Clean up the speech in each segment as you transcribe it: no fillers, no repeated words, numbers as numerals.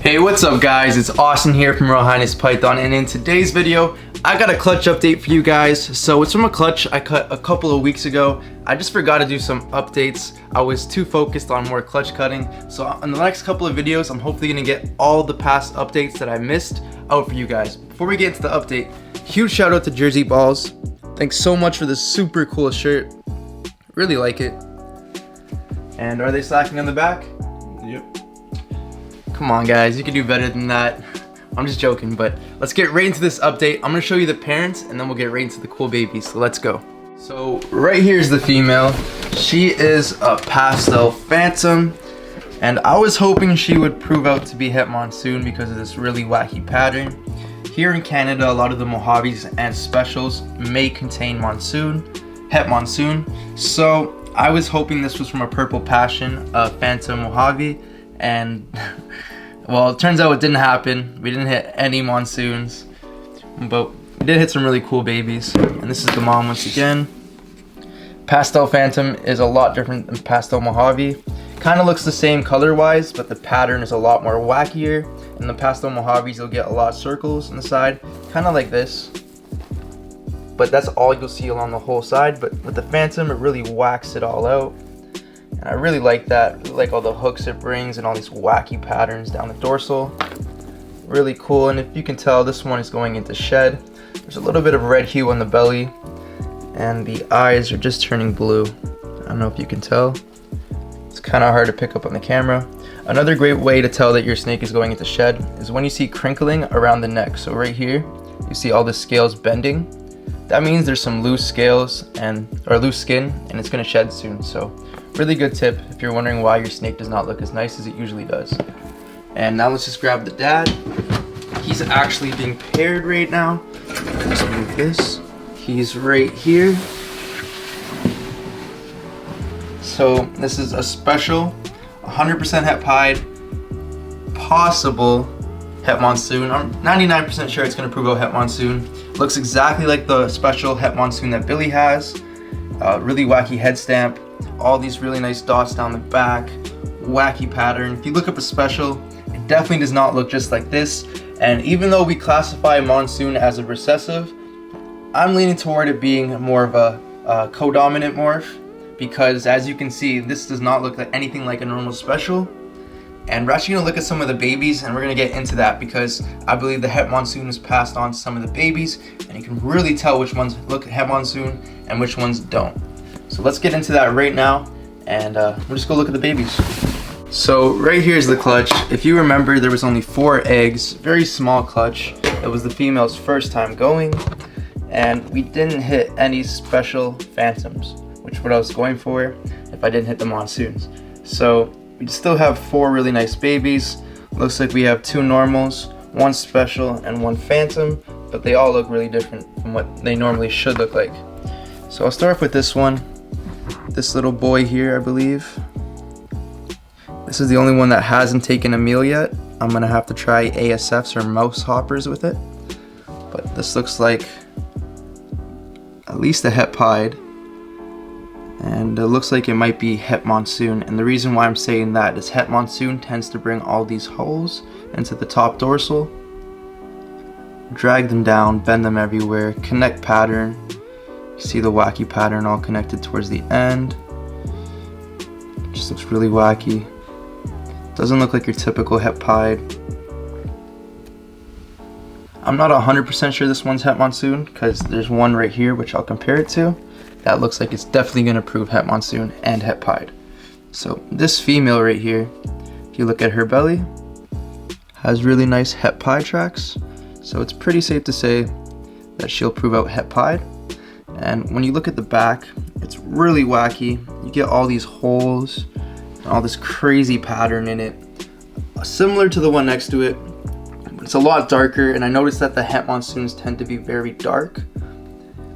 Hey, what's up guys? It's Austin here from Royal Highness Python, and in today's video I got a clutch update for you guys. So it's from a clutch I cut a couple of weeks ago. I just forgot to do some updates. I was too focused on more clutch cutting. So in the next couple of videos I'm hopefully gonna get all the past updates that I missed out for you guys. Before we get into the update, huge shout out to Jersey Balls. Thanks so much for this super cool shirt. Really like it. And are they slacking on the back? Yep. Come on guys, you can do better than that. I'm just joking, but let's get right into this update. I'm gonna show you the parents and then we'll get right into the cool babies, so let's go. So right here's the female. She is a Pastel Phantom, and I was hoping she would prove out to be Het Monsoon because of this really wacky pattern. Here in Canada, a lot of the Mojaves and specials may contain Monsoon, Het Monsoon. So I was hoping this was from a Purple Passion, a Phantom Mojave, and well, it turns out it didn't happen. We didn't hit any Monsoons, but we did hit some really cool babies. And this is the mom once again. Pastel Phantom is a lot different than Pastel Mojave. Kind of looks the same color-wise, but the pattern is a lot more wackier. In the Pastel Mojaves, you'll get a lot of circles on the side, kind of like this. But that's all you'll see along the whole side. But with the Phantom, it really whacks it all out. And I really like that. I really like all the hooks it brings and all these wacky patterns down the dorsal. Really cool. And if you can tell, this one is going into shed. There's a little bit of red hue on the belly, and the eyes are just turning blue. I don't know if you can tell. It's kind of hard to pick up on the camera. Another great way to tell that your snake is going into shed is when you see crinkling around the neck. So right here, you see all the scales bending. That means there's some loose scales or loose skin, and it's gonna shed soon. So really good tip if you're wondering why your snake does not look as nice as it usually does. And now let's just grab the dad. He's actually being paired right now. Let's move this. He's right here. So this is a special 100% Het Pied, possible Het Monsoon. I'm 99% sure it's gonna prove out Het Monsoon. Looks exactly like the special Het Monsoon that Billy has. Really wacky head stamp. All these really nice dots down the back. Wacky pattern. If you look up a special, it definitely does not look just like this. And even though we classify Monsoon as a recessive, I'm leaning toward it being more of a co-dominant morph, because as you can see, this does not look like anything like a normal special. And we're actually gonna look at some of the babies, and we're gonna get into that because I believe the Het Monsoon is passed on to some of the babies, and you can really tell which ones look Het Monsoon and which ones don't. So let's get into that right now, and we'll just go look at the babies. So right here's the clutch. If you remember, there was only 4 eggs, very small clutch. It was the female's first time going, and we didn't hit any special Phantoms, which is what I was going for if I didn't hit the Monsoons. So we still have 4 really nice babies. Looks like we have 2 normals, 1 special, and 1 Phantom, but they all look really different from what they normally should look like. So I'll start off with this one. This little boy here, I believe. This is the only one that hasn't taken a meal yet. I'm gonna have to try ASFs or mouse hoppers with it. But this looks like at least a Het Pied. And it looks like it might be Het Monsoon. And the reason why I'm saying that is Het Monsoon tends to bring all these holes into the top dorsal. Drag them down, bend them everywhere, connect pattern. See the wacky pattern all connected towards the end. Just looks really wacky. Doesn't look like your typical Het Pied. I'm not 100% sure this one's Het Monsoon because there's one right here which I'll compare it to. That looks like it's definitely going to prove Het Monsoon and Het Pied. So this female right here, if you look at her belly, has really nice Het Pied tracks. So it's pretty safe to say that she'll prove out Het Pied. And when you look at the back, it's really wacky. You get all these holes and all this crazy pattern in it, similar to the one next to it. It's a lot darker, and I noticed that the Het Monsoons tend to be very dark.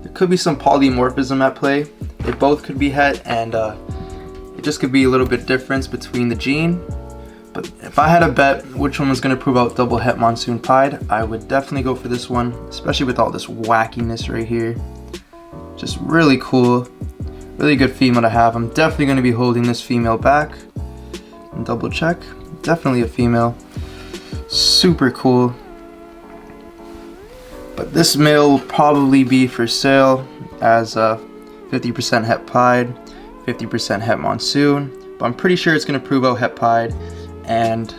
There could be some polymorphism at play. They both could be Het, and it just could be a little bit difference between the gene. But if I had a bet which one was going to prove out double Het Monsoon Pied, I would definitely go for this one, especially with all this wackiness right here. Just really cool, really good female to have. I'm definitely going to be holding this female back and double check. Definitely a female. Super cool. But this male will probably be for sale as 50% het pied, 50% het monsoon. But I'm pretty sure it's going to prove out het pied, and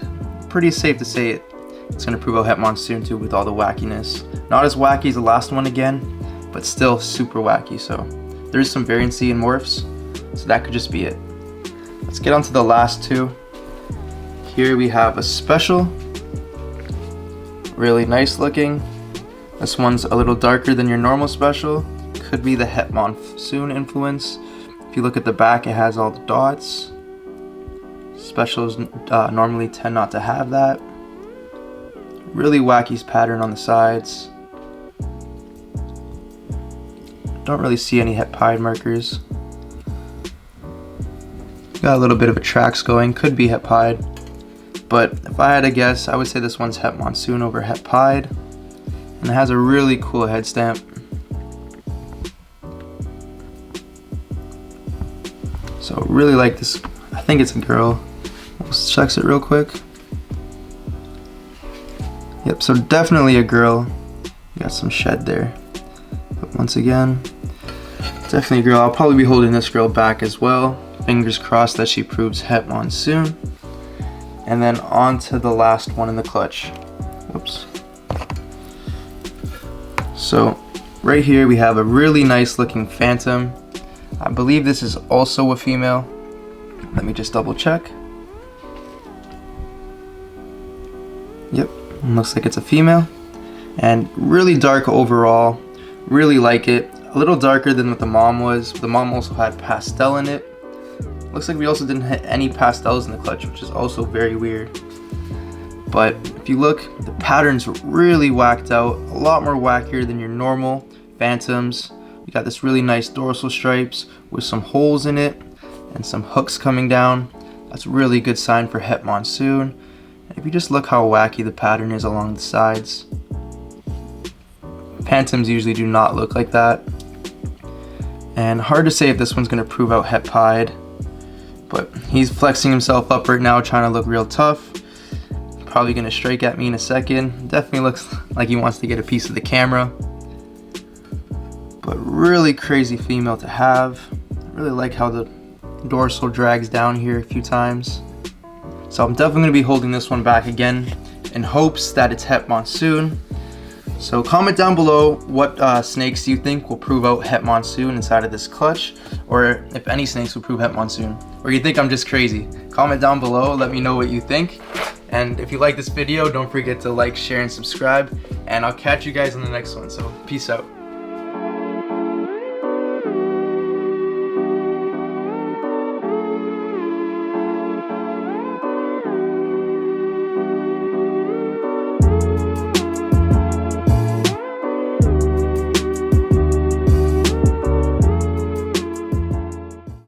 pretty safe to say it's going to prove out het monsoon too with all the wackiness. Not as wacky as the last one again, but still super wacky. So there's some variancy in morphs, so that could just be it. Let's get on to the last two. Here we have a special, really nice looking. This one's a little darker than your normal special. Could be the het monsoon influence. If you look at the back, it has all the dots. Specials normally tend not to have that. Really wacky pattern on the sides. Don't really see any het pied markers. Got a little bit of a tracks going, could be het pied. But if I had to guess, I would say this one's het monsoon over het pied. And it has a really cool head stamp. So really like this. I think it's a girl. Let's check it real quick. Yep, so definitely a girl. Got some shed there. But once again, definitely a girl. I'll probably be holding this girl back as well. Fingers crossed that she proves het monsoon. And then on to the last one in the clutch. Whoops. So right here we have a really nice looking phantom. I believe this is also a female. Let me just double check. Yep, looks like it's a female. And really dark overall. Really like it. A little darker than what the mom was. The mom also had pastel in it. Looks like we also didn't hit any pastels in the clutch, which is also very weird. But if you look, the pattern's really whacked out. A lot more wackier than your normal phantoms. We got this really nice dorsal stripes with some holes in it and some hooks coming down. That's a really good sign for het monsoon. And if you just look how wacky the pattern is along the sides. Phantoms usually do not look like that. And hard to say if this one's going to prove out het pied. But he's flexing himself up right now, trying to look real tough. Probably going to strike at me in a second. Definitely looks like he wants to get a piece of the camera. But really crazy female to have. I really like how the dorsal drags down here a few times. So I'm definitely going to be holding this one back again in hopes that it's het monsoon. So comment down below what snakes you think will prove out het monsoon inside of this clutch, or if any snakes will prove het monsoon, or you think I'm just crazy. Comment down below, let me know what you think. And if you like this video, don't forget to like, share, and subscribe. And I'll catch you guys on the next one, so peace out.